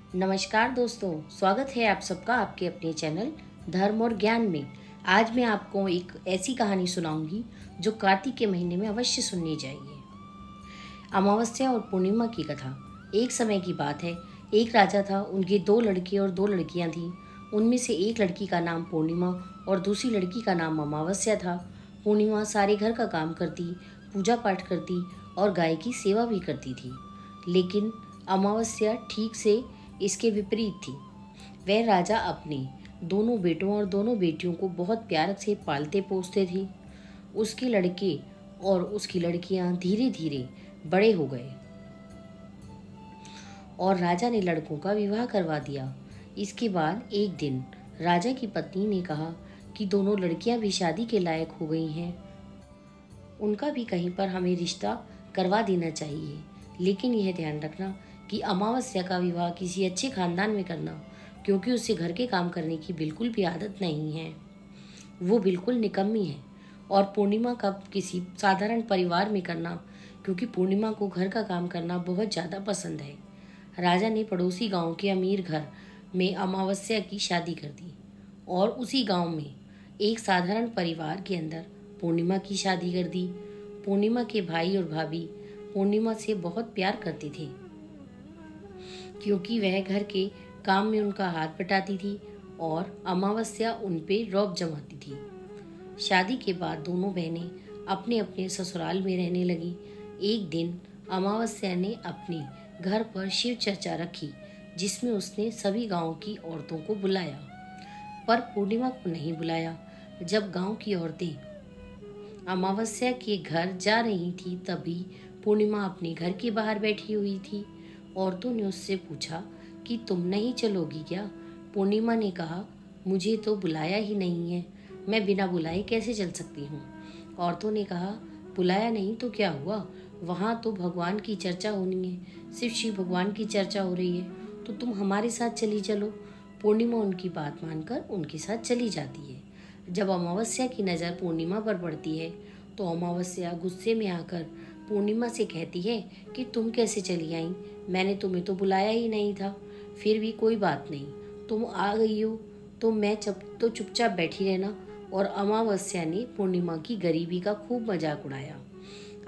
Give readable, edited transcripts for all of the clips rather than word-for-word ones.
नमस्कार दोस्तों, स्वागत है आप सबका आपके अपने चैनल धर्म और ज्ञान में। आज मैं आपको एक ऐसी कहानी सुनाऊंगी जो कार्तिक के महीने में अवश्य सुननी चाहिए। अमावस्या और पूर्णिमा की कथा। एक समय की बात है, एक राजा था, उनके 2 लड़के और 2 लड़कियां थीं। उनमें से एक लड़की का नाम पूर्णिमा और दूसरी लड़की का नाम अमावस्या था। पूर्णिमा सारे घर का काम करती, पूजा पाठ करती और गाय की सेवा भी करती थी। लेकिन अमावस्या ठीक से इसके विपरीत थी। वह राजा अपने दोनों बेटों और दोनों बेटियों को बहुत प्यार से पालते पोसते थे। उसके लड़के और उसकी लड़कियां धीरे धीरे बड़े हो गए और राजा ने लड़कों का विवाह करवा दिया। इसके बाद एक दिन राजा की पत्नी ने कहा कि दोनों लड़कियां भी शादी के लायक हो गई हैं, उनका भी कहीं पर हमें रिश्ता करवा देना चाहिए। लेकिन यह ध्यान रखना कि अमावस्या का विवाह किसी अच्छे खानदान में करना, क्योंकि उसे घर के काम करने की बिल्कुल भी आदत नहीं है, वो बिल्कुल निकम्मी है। और पूर्णिमा का किसी साधारण परिवार में करना, क्योंकि पूर्णिमा को घर का काम करना बहुत ज़्यादा पसंद है। राजा ने पड़ोसी गांव के अमीर घर में अमावस्या की शादी कर दी और उसी गांव में एक साधारण परिवार के अंदर पूर्णिमा की शादी कर दी। पूर्णिमा के भाई और भाभी पूर्णिमा से बहुत प्यार करते थे, क्योंकि वह घर के काम में उनका हाथ बटाती थी और अमावस्या उन पे रौब जमाती थी। शादी के बाद दोनों बहनें अपने अपने ससुराल में रहने लगी। एक दिन अमावस्या ने अपने घर पर शिव चर्चा रखी, जिसमें उसने सभी गांव की औरतों को बुलाया, पर पूर्णिमा को नहीं बुलाया। जब गांव की औरतें अमावस्या के घर जा रही थी, तभी पूर्णिमा अपने घर के बाहर बैठी हुई थी। औरतों ने उससे पूछा कि तुम नहीं चलोगी क्या? पूर्णिमा ने कहा, मुझे तो बुलाया ही नहीं है, मैं बिना बुलाए कैसे चल सकती हूँ। औरतों ने कहा, बुलाया नहीं तो क्या हुआ, वहाँ तो भगवान की चर्चा होनी है, सिर्फ शिव भगवान की चर्चा हो रही है, तो तुम हमारे साथ चली चलो। पूर्णिमा उनकी बात मानकर उनके साथ चली जाती है। जब अमावस्या की नज़र पूर्णिमा पर पड़ती है तो अमावस्या गुस्से में आकर पूर्णिमा से कहती है कि तुम कैसे चली आई, मैंने तुम्हें तो बुलाया ही नहीं था। फिर भी कोई बात नहीं, तुम आ गई हो तो मैं चुपचाप बैठी रहना। और अमावस्या ने पूर्णिमा की गरीबी का खूब मजाक उड़ाया।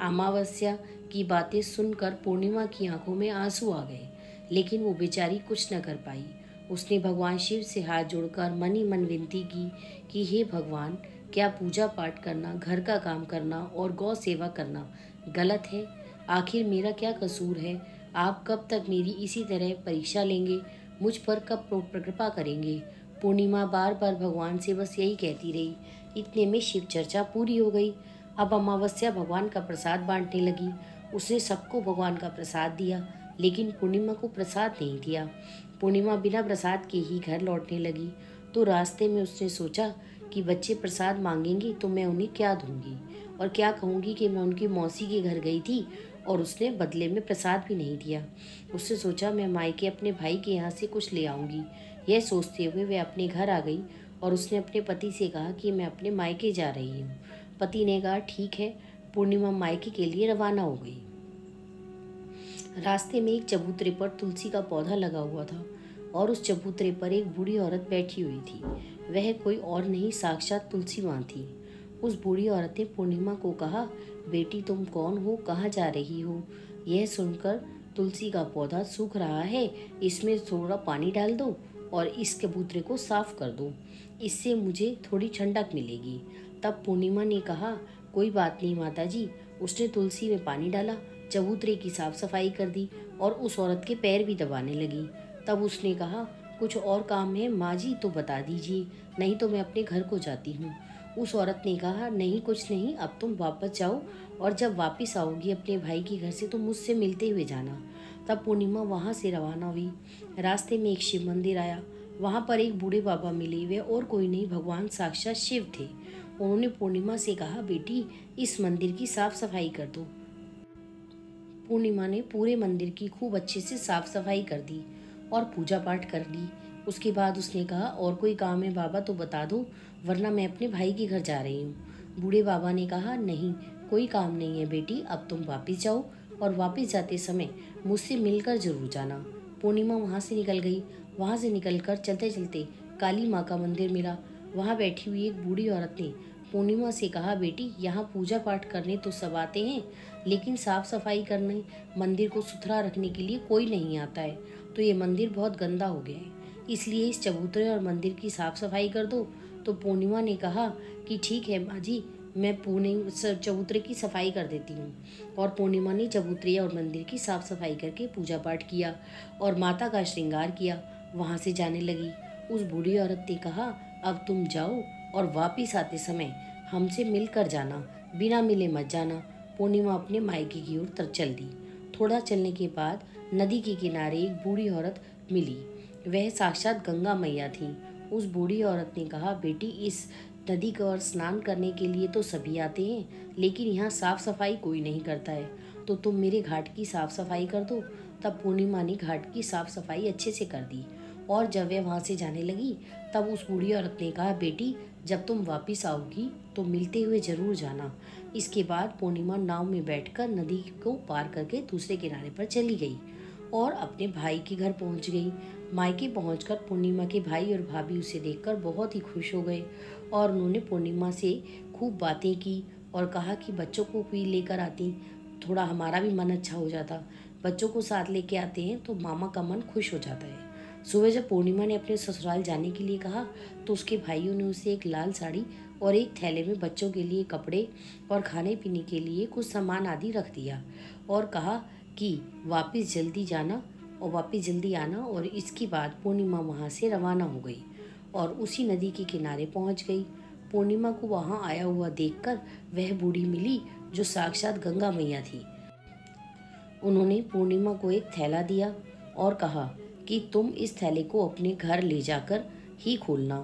अमावस्या की बातें सुनकर पूर्णिमा की आंखों में आंसू आ गए, लेकिन वो बेचारी कुछ न कर पाई। उसने भगवान शिव से हाथ जोड़कर मन ही मन विनती की कि हे भगवान, क्या पूजा पाठ करना, घर का काम करना और गौ सेवा करना गलत है? आखिर मेरा क्या कसूर है? आप कब तक मेरी इसी तरह परीक्षा लेंगे? मुझ पर कब कृपा करेंगे? पूर्णिमा बार बार भगवान से बस यही कहती रही। इतने में शिव चर्चा पूरी हो गई। अब अमावस्या भगवान का प्रसाद बांटने लगी। उसने सबको भगवान का प्रसाद दिया, लेकिन पूर्णिमा को प्रसाद नहीं दिया। पूर्णिमा बिना प्रसाद के ही घर लौटने लगी। तो रास्ते में उसने सोचा कि बच्चे प्रसाद मांगेंगे तो मैं उन्हें क्या दूंगी, और क्या कहूँगी कि मैं उनकी मौसी के घर गई थी और उसने बदले में प्रसाद भी नहीं दिया। उसने सोचा मैं मायके अपने भाई के यहाँ से कुछ ले आऊँगी। यह सोचते हुए वह अपने घर आ गई और उसने अपने पति से कहा कि मैं अपने मायके जा रही हूँ। पति ने कहा ठीक है। पूर्णिमा मायके के लिए रवाना हो गई। रास्ते में एक चबूतरे पर तुलसी का पौधा लगा हुआ था और उस चबूतरे पर एक बूढ़ी औरत बैठी हुई थी। वह कोई और नहीं, साक्षात तुलसी माँ थी। उस बूढ़ी औरत ने पूर्णिमा को कहा, बेटी तुम कौन हो, कहाँ जा रही हो? यह सुनकर, तुलसी का पौधा सूख रहा है, इसमें थोड़ा पानी डाल दो और इस चबूतरे को साफ कर दो, इससे मुझे थोड़ी ठंडक मिलेगी। तब पूर्णिमा ने कहा, कोई बात नहीं माता जी। उसने तुलसी में पानी डाला, चबूतरे की साफ सफाई कर दी और उस औरत के पैर भी दबाने लगी। तब उसने कहा, कुछ और काम है माँ जी तो बता दीजिए, नहीं तो मैं अपने घर को जाती हूँ। उस औरत ने कहा, नहीं कुछ नहीं, अब तुम वापस जाओ और जब वापस आओगी अपने भाई के घर से तो मुझसे मिलते हुए जाना। तब पूर्णिमा वहाँ से रवाना हुई। रास्ते में एक शिव मंदिर आया। वहाँ पर एक बूढ़े बाबा मिले। वे और कोई नहीं, भगवान साक्षात शिव थे। उन्होंने पूर्णिमा से कहा, बेटी इस मंदिर की साफ सफाई कर दो। पूर्णिमा ने पूरे मंदिर की खूब अच्छे से साफ सफाई कर दी और पूजा पाठ कर ली। उसके बाद उसने कहा, और कोई काम है बाबा तो बता दो, वरना मैं अपने भाई के घर जा रही हूँ। बूढ़े बाबा ने कहा, नहीं कोई काम नहीं है बेटी, अब तुम वापस जाओ और वापस जाते समय मुझसे मिलकर जरूर जाना। पूर्णिमा वहाँ से निकल गई। वहाँ से निकलकर चलते चलते काली माँ का मंदिर मिला। वहाँ बैठी हुई एक बूढ़ी औरत ने पूर्णिमा से कहा, बेटी, यहाँ पूजा पाठ करने तो सब आते हैं, लेकिन साफ सफाई करने, मंदिर को सुथरा रखने के लिए कोई नहीं आता है। तो ये मंदिर बहुत गंदा हो गया है, इसलिए इस चबूतरे और मंदिर की साफ सफाई कर दो। तो पूर्णिमा ने कहा कि ठीक है माँ जी, मैं चबूतरे की सफाई कर देती हूँ। और पूर्णिमा ने चबूतरे और मंदिर की साफ सफाई करके पूजा पाठ किया और माता का श्रृंगार किया। वहाँ से जाने लगी। उस बूढ़ी औरत ने कहा, अब तुम जाओ और वापिस आते समय हमसे मिलकर जाना, बिना मिले मत जाना। पूर्णिमा अपने मायके की ओर चल दी। थोड़ा चलने के बाद नदी के किनारे एक बूढ़ी औरत मिली। वह साक्षात गंगा मैया थी। उस बूढ़ी औरत ने कहा, बेटी, इस नदी का और स्नान करने के लिए तो सभी आते हैं, लेकिन यहाँ साफ सफाई कोई नहीं करता है, तो तुम मेरे घाट की साफ सफाई कर दो। तब पूर्णिमा ने घाट की साफ सफाई अच्छे से कर दी। और जब वह वहाँ से जाने लगी तब उस बूढ़ी औरत ने कहा, बेटी, जब तुम वापस आओगी तो मिलते हुए जरूर जाना। इसके बाद पूर्णिमा नाव में बैठकर नदी को पार करके दूसरे किनारे पर चली गई और अपने भाई के घर पहुंच गई। मायके पहुंचकर पूर्णिमा के भाई और भाभी उसे देखकर बहुत ही खुश हो गए और उन्होंने पूर्णिमा से खूब बातें की और कहा कि बच्चों को भी लेकर आती, थोड़ा हमारा भी मन अच्छा हो जाता। बच्चों को साथ लेके आते हैं तो मामा का मन खुश हो जाता है। सुबह जब पूर्णिमा ने अपने ससुराल जाने के लिए कहा तो उसके भाइयों ने उसे एक लाल साड़ी और एक थैले में बच्चों के लिए कपड़े और खाने पीने के लिए कुछ सामान आदि रख दिया और कहा कि वापस जल्दी आना। और इसके बाद पूर्णिमा वहाँ से रवाना हो गई और उसी नदी के किनारे पहुँच गई। पूर्णिमा को वहाँ आया हुआ देखकर वह बूढ़ी मिली जो साक्षात गंगा मैया थी। उन्होंने पूर्णिमा को एक थैला दिया और कहा कि तुम इस थैले को अपने घर ले जाकर ही खोलना।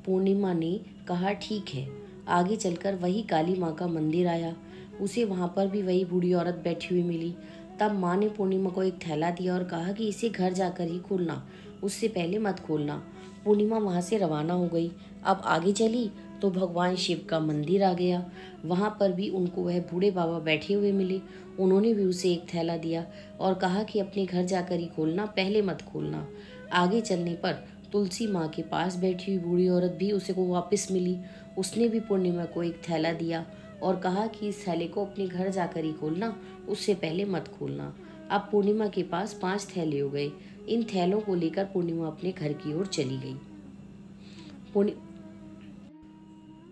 पूर्णिमा ने कहा, ठीक है। आगे चलकर वही काली माँ का मंदिर आया। उसे वहाँ पर भी वही बूढ़ी औरत बैठी हुई मिली। तब माँ ने पूर्णिमा को एक थैला दिया और कहा कि इसे घर जाकर ही खोलना, उससे पहले मत खोलना। पूर्णिमा वहाँ से रवाना हो गई। अब आगे चली तो भगवान शिव का मंदिर आ गया। वहाँ पर भी उनको वह बूढ़े बाबा बैठे हुए मिले। उन्होंने भी उसे एक थैला दिया और कहा कि अपने घर जाकर ही खोलना, पहले मत खोलना। आगे चलने पर तुलसी माँ के पास बैठी हुई बूढ़ी औरत भी उसे को वापस मिली। उसने भी पूर्णिमा को एक थैला दिया और कहा कि इस थैले को अपने घर जाकर ही खोलना, उससे पहले मत खोलना। अब पूर्णिमा के पास 5 थैले हो गए। इन थैलों को लेकर पूर्णिमा अपने घर की ओर चली गई।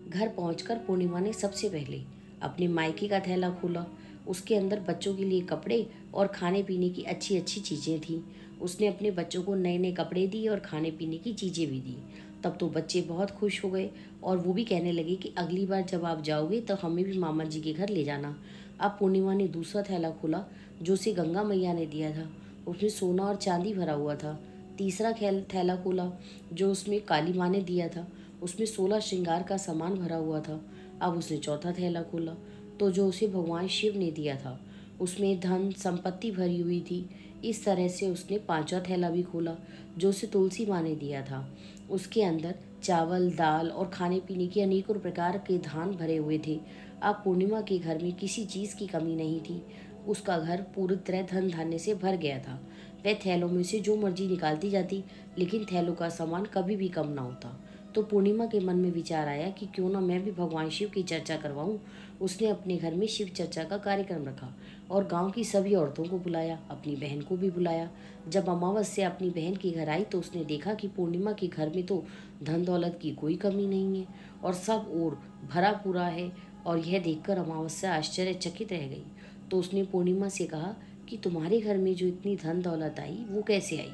घर पहुंचकर पूर्णिमा ने सबसे पहले अपने मायके का थैला खोला। उसके अंदर बच्चों के लिए कपड़े और खाने पीने की अच्छी अच्छी चीज़ें थीं। उसने अपने बच्चों को नए नए कपड़े दिए और खाने पीने की चीज़ें भी दी। तब तो बच्चे बहुत खुश हो गए और वो भी कहने लगे कि अगली बार जब आप जाओगे तो हमें भी मामा जी के घर ले जाना। अब पूर्णिमा ने दूसरा थैला खोला जो उसे गंगा मैया ने दिया था। उसमें सोना और चांदी भरा हुआ था। तीसरा थैला खोला जो उसमें काली माँ ने दिया था। उसमें 16 श्रृंगार का सामान भरा हुआ था। अब उसने चौथा थैला खोला तो जो उसे भगवान शिव ने दिया था, उसमें धन संपत्ति भरी हुई थी। इस तरह से उसने 5वां थैला भी खोला जो उसे तुलसी माँ ने दिया था। उसके अंदर चावल, दाल और खाने पीने के अनेकों प्रकार के धान भरे हुए थे। अब पूर्णिमा के घर में किसी चीज़ की कमी नहीं थी। उसका घर पूरी तरह धन धान्य से भर गया था। वह थैलों में से जो मर्जी निकालती जाती, लेकिन थैलों का सामान कभी भी कम ना होता। तो पूर्णिमा के मन में विचार आया कि क्यों ना मैं भी भगवान शिव की चर्चा करवाऊं। उसने अपने घर में शिव चर्चा का कार्यक्रम रखा और गांव की सभी औरतों को बुलाया, अपनी बहन को भी बुलाया। जब अमावस्या अपनी बहन के घर आई तो उसने देखा कि पूर्णिमा के घर में तो धन दौलत की कोई कमी नहीं है और सब और भरा पूरा है। और यह देखकर अमावस्या आश्चर्यचकित रह गई। तो उसने पूर्णिमा से कहा कि तुम्हारे घर में जो इतनी धन दौलत आई वो कैसे आई।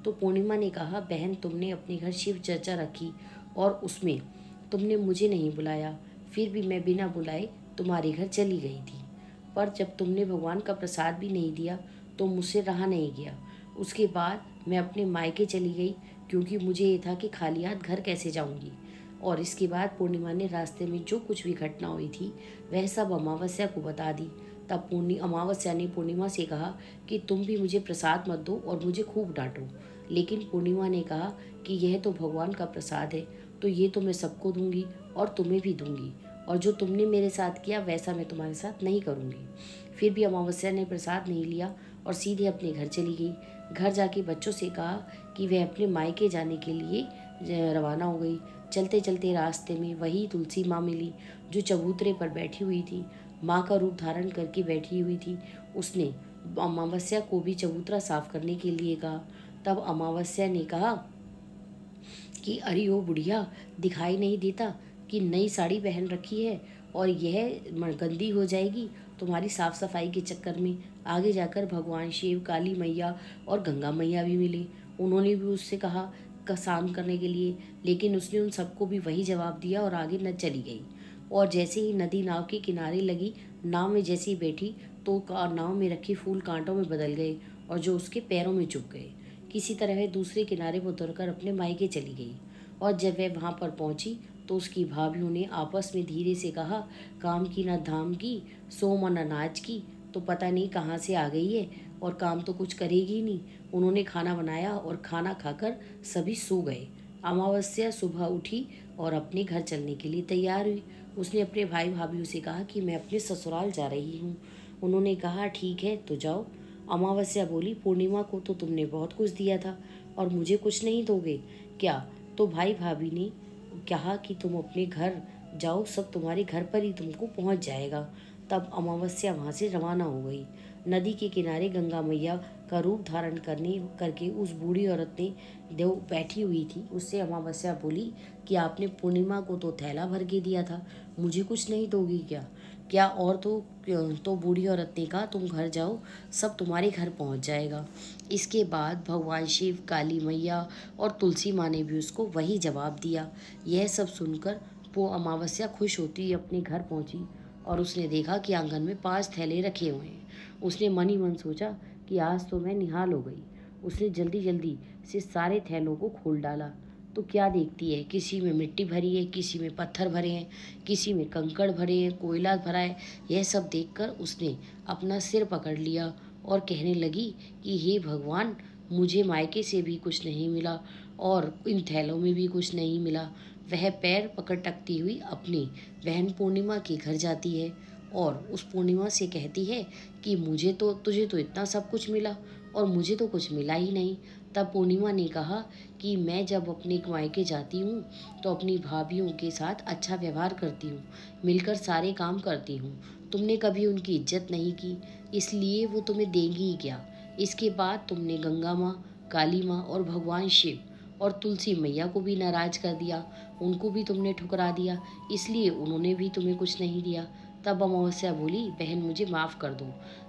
तो पूर्णिमा ने कहा, बहन, तुमने अपने घर शिव चर्चा रखी और उसमें तुमने मुझे नहीं बुलाया, फिर भी मैं बिना बुलाए तुम्हारे घर चली गई थी। पर जब तुमने भगवान का प्रसाद भी नहीं दिया तो मुझसे रहा नहीं गया। उसके बाद मैं अपने मायके चली गई क्योंकि मुझे ये था कि खाली हाथ घर कैसे जाऊंगी। और इसके बाद पूर्णिमा ने रास्ते में जो कुछ भी घटना हुई थी वह सब अमावस्या को बता दी। तब अमावस्या ने पूर्णिमा से कहा कि तुम भी मुझे प्रसाद मत दो और मुझे खूब डांटो। लेकिन पूर्णिमा ने कहा कि यह तो भगवान का प्रसाद है, तो ये तो मैं सबको दूंगी और तुम्हें भी दूंगी, और जो तुमने मेरे साथ किया वैसा मैं तुम्हारे साथ नहीं करूंगी। फिर भी अमावस्या ने प्रसाद नहीं लिया और सीधे अपने घर चली गई। घर जाके बच्चों से कहा कि वह अपने मायके जाने के लिए रवाना हो गई। चलते चलते रास्ते में वही तुलसी माँ मिली जो चबूतरे पर बैठी हुई थी। माँ का रूप धारण करके बैठी हुई थी। उसने अमावस्या को भी चबूतरा साफ करने के लिए कहा। तब अमावस्या ने कहा कि अरे ओ बुढ़िया, दिखाई नहीं देता कि नई साड़ी पहन रखी है और यह गंदी हो जाएगी तुम्हारी साफ सफाई के चक्कर में। आगे जाकर भगवान शिव, काली मैया और गंगा मैया भी मिले। उन्होंने भी उससे कहा शांत करने के लिए, लेकिन उसने उन सबको भी वही जवाब दिया और आगे न चली गई। और जैसे ही नदी नाव के किनारे लगी, नाव में जैसे ही बैठी तो नाव में रखे फूल कांटों में बदल गए और जो उसके पैरों में चुभ गए। किसी तरह वह दूसरे किनारे पर उतरकर अपने मायके चली गई। और जब वह वहाँ पर पहुँची तो उसकी भाभीयों ने आपस में धीरे से कहा, काम की ना धाम की, सो मन अनाज की, तो पता नहीं कहाँ से आ गई है और काम तो कुछ करेगी नहीं। उन्होंने खाना बनाया और खाना खाकर सभी सो गए। अमावस्या सुबह उठी और अपने घर चलने के लिए तैयार हुई। उसने अपने भाई भाभीयों से कहा कि मैं अपने ससुराल जा रही हूँ। उन्होंने कहा ठीक है तो जाओ। अमावस्या बोली, पूर्णिमा को तो तुमने बहुत कुछ दिया था और मुझे कुछ नहीं दोगे क्या? तो भाई भाभी ने कहा कि तुम अपने घर जाओ, सब तुम्हारे घर पर ही तुमको पहुंच जाएगा। तब अमावस्या वहां से रवाना हो गई। नदी के किनारे गंगा मैया का रूप धारण करके उस बूढ़ी औरत ने देव बैठी हुई थी। उससे अमावस्या बोली कि आपने पूर्णिमा को तो थैला भर के दिया था, मुझे कुछ नहीं दोगी क्या? क्या और तो बूढ़ी औरत ने कहा तुम घर जाओ, सब तुम्हारे घर पहुंच जाएगा। इसके बाद भगवान शिव, काली मैया और तुलसी माँ ने भी उसको वही जवाब दिया। यह सब सुनकर वो अमावस्या खुश होती अपने घर पहुंची और उसने देखा कि आंगन में 5 थैले रखे हुए हैं। उसने मन ही मन सोचा कि आज तो मैं निहाल हो गई। उसने जल्दी जल्दी से सारे थैलों को खोल डाला तो क्या देखती है, किसी में मिट्टी भरी है, किसी में पत्थर भरे हैं, किसी में कंकड़ भरे हैं, कोयला भरा है। यह सब देखकर उसने अपना सिर पकड़ लिया और कहने लगी कि हे भगवान, मुझे मायके से भी कुछ नहीं मिला और इन थैलों में भी कुछ नहीं मिला। वह पैर पकड़ती हुई अपनी बहन पूर्णिमा के घर जाती है और उस पूर्णिमा से कहती है कि तुझे तो इतना सब कुछ मिला और मुझे तो कुछ मिला ही नहीं। तब पूर्णिमा ने कहा कि मैं जब अपने मायके जाती हूँ तो अपनी भाभीयों के साथ अच्छा व्यवहार करती हूँ, मिलकर सारे काम करती हूँ। तुमने कभी उनकी इज्जत नहीं की, इसलिए वो तुम्हें देंगी ही क्या। इसके बाद तुमने गंगा माँ, काली माँ और भगवान शिव और तुलसी मैया को भी नाराज कर दिया, उनको भी तुमने ठुकरा दिया, इसलिए उन्होंने भी तुम्हें कुछ नहीं दिया। तब अमावस्या बोली, बहन मुझे माफ़ कर दो,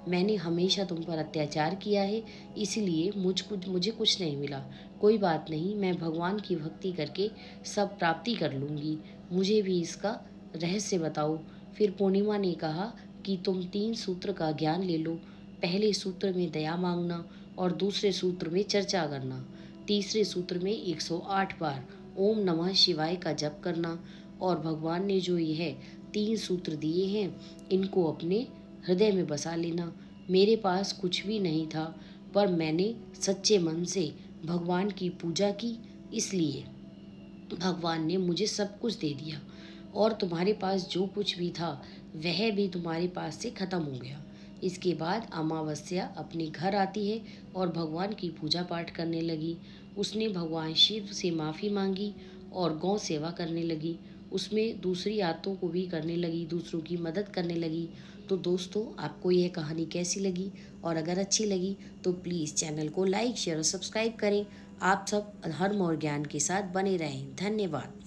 मैंने हमेशा तुम पर अत्याचार किया है, इसलिए मुझे कुछ नहीं मिला। कोई बात नहीं, मैं भगवान की भक्ति करके सब प्राप्ति कर लूँगी, मुझे भी इसका रहस्य बताओ। फिर पूर्णिमा ने कहा कि तुम 3 सूत्र का ज्ञान ले लो। पहले सूत्र में दया मांगना और दूसरे सूत्र में चर्चा करना, तीसरे सूत्र में 108 बार ओम नमः शिवाय का जप करना। और भगवान ने जो यह 3 सूत्र दिए हैं, इनको अपने हृदय में बसा लेना। मेरे पास कुछ भी नहीं था, पर मैंने सच्चे मन से भगवान की पूजा की, इसलिए भगवान ने मुझे सब कुछ दे दिया और तुम्हारे पास जो कुछ भी था वह भी तुम्हारे पास से खत्म हो गया। इसके बाद अमावस्या अपने घर आती है और भगवान की पूजा पाठ करने लगी। उसने भगवान शिव से माफ़ी मांगी और गौ सेवा करने लगी। उसमें दूसरी आदतों को भी करने लगी, दूसरों की मदद करने लगी। तो दोस्तों, आपको यह कहानी कैसी लगी? और अगर अच्छी लगी तो प्लीज़ चैनल को लाइक, शेयर और सब्सक्राइब करें। आप सब धर्म और ज्ञान के साथ बने रहें। धन्यवाद।